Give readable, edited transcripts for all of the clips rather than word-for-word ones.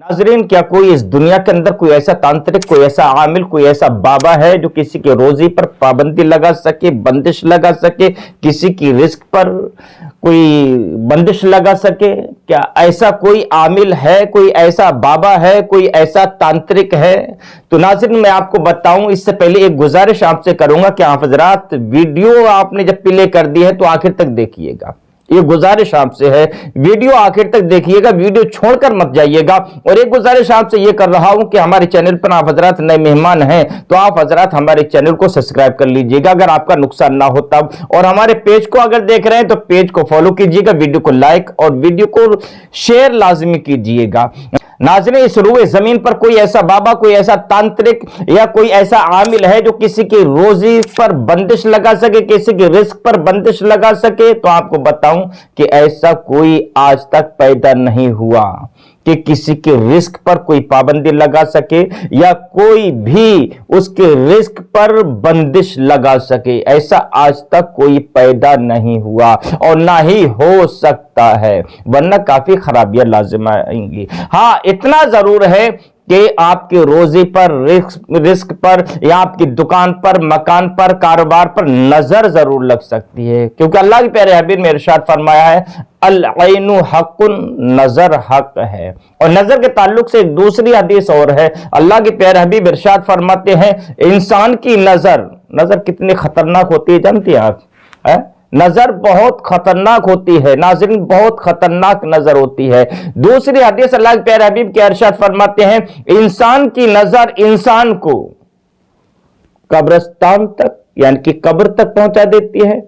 नाजरीन, क्या कोई इस दुनिया के अंदर कोई ऐसा तांत्रिक, कोई ऐसा आमिल, कोई ऐसा बाबा है जो किसी के रोजी पर पाबंदी लगा सके, बंदिश लगा सके, किसी की रिस्क पर कोई बंदिश लगा सके? क्या ऐसा कोई आमिल है, कोई ऐसा बाबा है, कोई ऐसा तांत्रिक है? तो नाज़रीन, मैं आपको बताऊं इससे पहले एक गुजारिश आपसे करूंगा कि आप हजरात वीडियो आपने जब प्ले कर दी है तो आखिर तक देखिएगा। ये गुजारिश आपसे है, वीडियो आखिर तक देखिएगा, वीडियो छोड़कर मत जाइएगा। और एक गुजारिश आपसे ये कर रहा हूं कि हमारे चैनल पर आप हजरात नए मेहमान हैं तो आप हजरात हमारे चैनल को सब्सक्राइब कर लीजिएगा अगर आपका नुकसान ना हो तब। और हमारे पेज को अगर देख रहे हैं तो पेज को फॉलो कीजिएगा, वीडियो को लाइक और वीडियो को शेयर लाजमी कीजिएगा। नाज़रीन, इस रूए जमीन पर कोई ऐसा बाबा, कोई ऐसा तांत्रिक या कोई ऐसा आमिल है जो किसी की रोजी पर बंदिश लगा सके, किसी की रिस्क पर बंदिश लगा सके? तो आपको बताऊं कि ऐसा कोई आज तक पैदा नहीं हुआ कि किसी के रिस्क पर कोई पाबंदी लगा सके या कोई भी उसके रिस्क पर बंदिश लगा सके। ऐसा आज तक कोई पैदा नहीं हुआ और ना ही हो सकता है, वरना काफी खराबियां लाजिम आएंगी। हाँ, इतना जरूर है कि आपके रोजी पर, रिस्क पर या आपकी दुकान पर, मकान पर, कारोबार पर नजर जरूर लग सकती है, क्योंकि अल्लाह के प्यारे हबीब ने इरशाद फरमाया है, अल ऐनु हक़्क़ुन, नजर हक है। और नजर के ताल्लुक से एक दूसरी हदीस और है, अल्लाह के प्यारे हबीब इरशाद फरमाते हैं, इंसान की नजर कितनी खतरनाक होती है जानती हैं आप? नजर बहुत खतरनाक होती है नाज़रीन, बहुत खतरनाक नजर होती है। दूसरी हदीस अल्लाह के प्यारे हबीब के इरशाद फरमाते हैं, इंसान की नजर इंसान को कब्रिस्तान तक यानी कि कब्र तक पहुंचा देती है,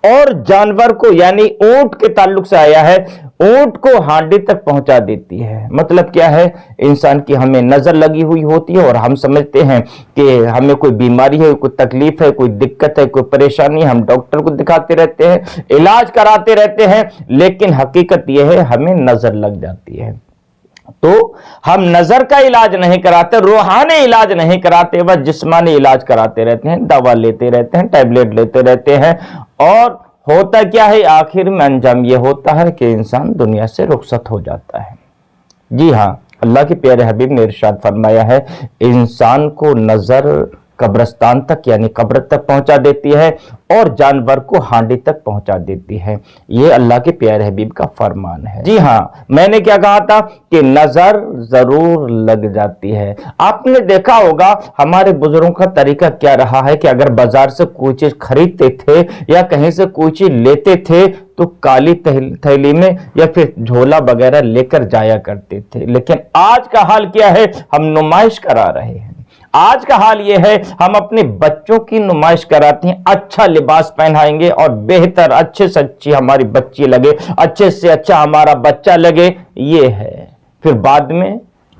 और जानवर को यानी ऊंट के ताल्लुक से आया है, ऊंट को हांडी तक पहुंचा देती है। मतलब क्या है, इंसान की हमें नजर लगी हुई होती है और हम समझते हैं कि हमें कोई बीमारी है, कोई तकलीफ है, कोई दिक्कत है, कोई परेशानी, हम डॉक्टर को दिखाते रहते हैं, इलाज कराते रहते हैं, लेकिन हकीकत यह है हमें नजर लग जाती है। तो हम नजर का इलाज नहीं कराते, रूहानी इलाज नहीं कराते, बस जिस्मानी इलाज कराते रहते हैं, दवा लेते रहते हैं, टैबलेट लेते रहते हैं, और होता क्या है, आखिर में अंजाम यह होता है कि इंसान दुनिया से रुखसत हो जाता है। जी हाँ, अल्लाह के प्यारे हबीब ने इरशाद फरमाया है, इंसान को नजर कब्रिस्तान तक यानी कब्र तक पहुंचा देती है और जानवर को हांडी तक पहुंचा देती है। ये अल्लाह के प्यारे हबीब का फरमान है। जी हाँ, मैंने क्या कहा था कि नजर जरूर लग जाती है। आपने देखा होगा हमारे बुजुर्गों का तरीका क्या रहा है कि अगर बाजार से कोई चीज खरीदते थे या कहीं से कोई चीज लेते थे तो काली थैली में या फिर झोला वगैरह लेकर जाया करते थे। लेकिन आज का हाल क्या है, हम नुमाइश करा रहे हैं। आज का हाल यह है, हम अपने बच्चों की नुमाइश कराते हैं, अच्छा लिबास पहनाएंगे और बेहतर, अच्छे से अच्छी हमारी बच्ची लगे, अच्छे से अच्छा हमारा बच्चा लगे, ये है। फिर बाद में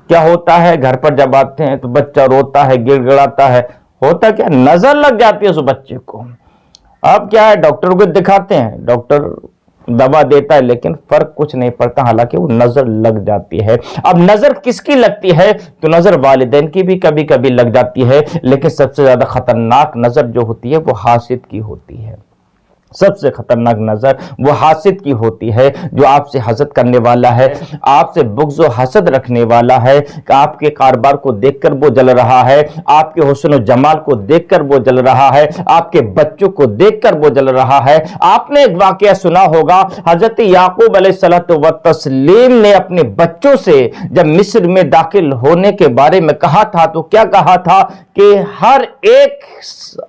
क्या होता है, घर पर जब आते हैं तो बच्चा रोता है, गिड़गिड़ाता है, होता क्या, नजर लग जाती है उस बच्चे को। अब क्या है, डॉक्टर को दिखाते हैं, डॉक्टर दवा देता है, लेकिन फर्क कुछ नहीं पड़ता, हालांकि वो नजर लग जाती है। अब नजर किसकी लगती है, तो नजर वालिदैन की भी कभी कभी लग जाती है, लेकिन सबसे ज्यादा खतरनाक नजर जो होती है वो हासिद की होती है। सबसे खतरनाक नजर वो हासिद की होती है, जो आपसे हसद करने वाला है, आपसे बुग़्ज़ व हसद रखने वाला है, कि आपके कारोबार को देखकर वो जल रहा है, आपके हुस्न व जमाल को देखकर वो जल रहा है, आपके बच्चों को देखकर वो जल रहा है। आपने एक वाकया सुना होगा, हजरत याकूब अलैहिस्सलातु व तस्लीम ने अपने बच्चों से जब मिस्र में दाखिल होने के बारे में कहा था तो क्या कहा था कि हर एक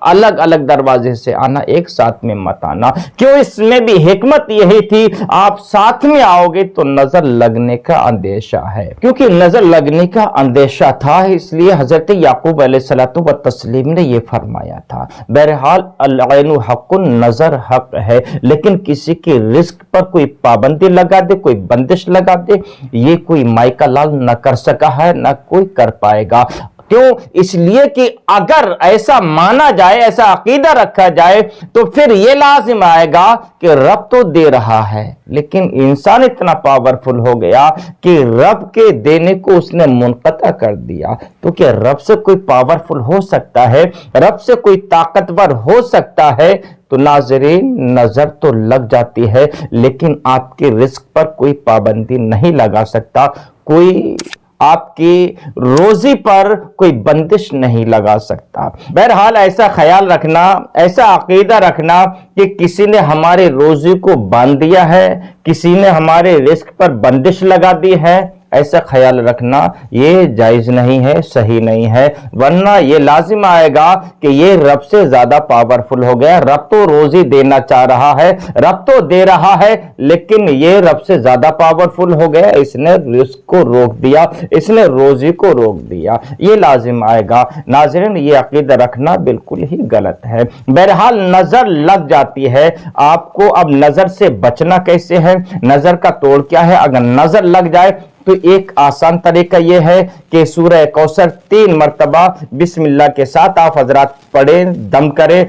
अलग अलग दरवाजे से आना, एक साथ में मत आना। क्यों? इसमें भी हिकमत यही थी, आप साथ में आओगे तो नजर लगने का अंदेशा है। क्योंकि नजर लगने का अंदेशा था, इसलिए हजरत याकूब अलैहिस्सलातु व तस्लीम ने यह फरमाया था। बहरहाल अल ऐनु हक़्क़ुन, नजर हक है, लेकिन किसी के रिस्क पर कोई पाबंदी लगा दे, कोई बंदिश लगा दे, ये कोई माइका लाल न कर सका है, न कोई कर पाएगा। क्यों? इसलिए कि अगर ऐसा माना जाए, ऐसा अकीदा रखा जाए, तो फिर यह लाजिम आएगा कि रब तो दे रहा है, लेकिन इंसान इतना पावरफुल हो गया कि रब के देने को उसने मुनक़ता कर दिया। तो क्या रब से कोई पावरफुल हो सकता है, रब से कोई ताकतवर हो सकता है? तो नाज़रीन, नजर तो लग जाती है, लेकिन आपके रिस्क पर कोई पाबंदी नहीं लगा सकता, कोई आपकी रोजी पर कोई बंदिश नहीं लगा सकता। बहरहाल ऐसा ख्याल रखना, ऐसा अकीदा रखना कि किसी ने हमारे रोजी को बांध दिया है, किसी ने हमारे रिस्क पर बंदिश लगा दी है, ऐसा ख्याल रखना ये जायज नहीं है, सही नहीं है। वरना ये लाजिम आएगा कि ये रब से ज्यादा पावरफुल हो गया। रब तो रोजी देना चाह रहा है, रब तो दे रहा है, लेकिन ये रब से ज्यादा पावरफुल हो गया, इसने रिस्क को रोक दिया, इसने रोजी को रोक दिया, ये लाजिम आएगा। नाज़रीन, ये अकीदा रखना बिल्कुल ही गलत है। बहरहाल नजर लग जाती है आपको। अब नजर से बचना कैसे है, नजर का तोड़ क्या है? अगर नजर लग जाए तो एक आसान तरीका यह है कि सूरह कौसर 3 मरतबा बिस्मिल्लाह के साथ आप हजरात पढ़ें, दम करें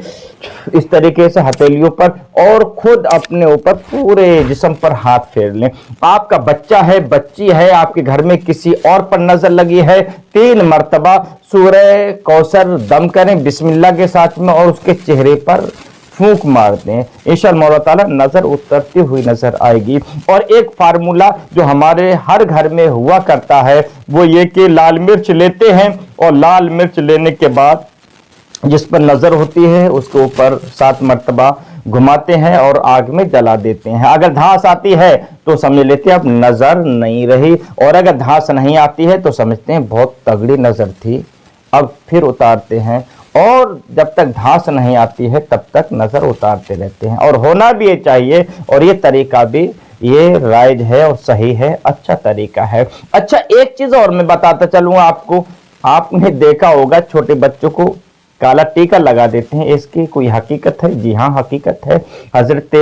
इस तरीके से हथेलियों पर, और खुद अपने ऊपर पूरे जिस्म पर हाथ फेर लें। आपका बच्चा है, बच्ची है, आपके घर में किसी और पर नजर लगी है, 3 मरतबा सूरह कौसर दम करें बिस्मिल्लाह के साथ में, और उसके चेहरे पर फूंक मार दें। इंशाअल्लाह मौला ताला नजर उतरती हुई नजर आएगी। और एक फार्मूला जो हमारे हर घर में हुआ करता है वो ये कि लाल मिर्च लेते हैं, और लाल मिर्च लेने के बाद जिस पर नजर होती है उसके ऊपर 7 मरतबा घुमाते हैं और आग में जला देते हैं। अगर धांस आती है तो समझ लेते हैं अब नजर नहीं रही, और अगर धांस नहीं आती है तो समझते हैं बहुत तगड़ी नजर थी, अब फिर उतारते हैं। और जब तक धांस नहीं आती है तब तक नजर उतारते रहते हैं, और होना भी ये चाहिए, और ये तरीका भी ये राइज है और सही है, अच्छा तरीका है। अच्छा, एक चीज और मैं बताता चलूंगा आपको। आपने देखा होगा छोटे बच्चों को काला टीका लगा देते हैं, इसकी कोई हकीकत है? जी हाँ, हकीकत है। हजरत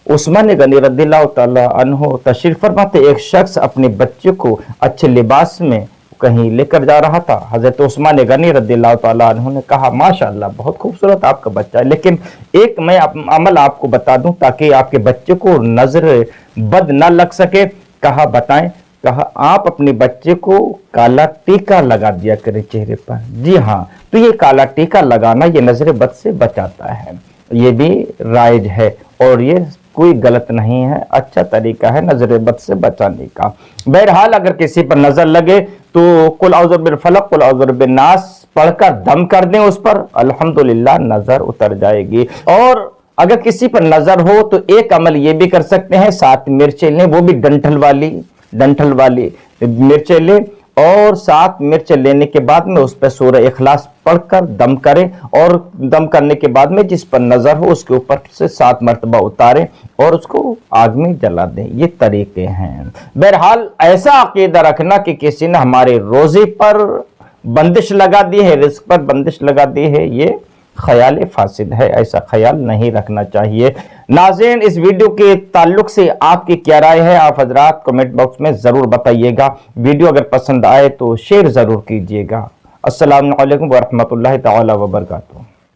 उस्मान गनी रज़ियल्लाहु तआला अन्हु तशरीफ फरमाते, एक शख्स अपने बच्चे को अच्छे लिबास में कहीं लेकर जा रहा था। हजरत उस्मान गनी रज़ियल्लाहु तआला अन्हु ने कहा, माशाअल्लाह बहुत खूबसूरत आपका बच्चा है, लेकिन एक मैं अमल आपको बता दूं ताकि आपके बच्चे को नजर बद न लग सके। कहा, बताएं? कहा, आप अपने बच्चे को काला टीका लगा दिया करें चेहरे पर। जी हाँ, तो ये काला टीका लगाना ये नजर बद से बचाता है, ये भी राइज है और ये कोई गलत नहीं है, अच्छा तरीका है नजर बद से बचाने का। बहरहाल अगर किसी पर नजर लगे तो कुल औज़ु बिल फलक कुल औज़ु बिन नास पढ़कर दम कर दें उस पर, अल्हम्दुलिल्लाह नजर उतर जाएगी। और अगर किसी पर नजर हो तो एक अमल ये भी कर सकते हैं, 7 मिर्चें लें, वो भी डंठल वाली मिर्चें लें, और 7 मिर्च लेने के बाद में उस पर सूरह इखलास पढ़कर दम करें, और दम करने के बाद में जिस पर नजर हो उसके ऊपर से 7 मरतबा उतारें और उसको आग में जला दें। ये तरीके हैं। बहरहाल ऐसा अकीदा रखना कि किसी ने हमारे रोजे पर बंदिश लगा दी है, रिस्क पर बंदिश लगा दी है, ये ख्याल फासिद है, ऐसा ख्याल नहीं रखना चाहिए। नाज़रीन, इस वीडियो के ताल्लुक से आपकी क्या राय है, आप हजरात कमेंट बॉक्स में जरूर बताइएगा। वीडियो अगर पसंद आए तो शेयर जरूर कीजिएगा। अस्सलामु अलैकुम व रहमतुल्लाहि तआला व बरकातुहू।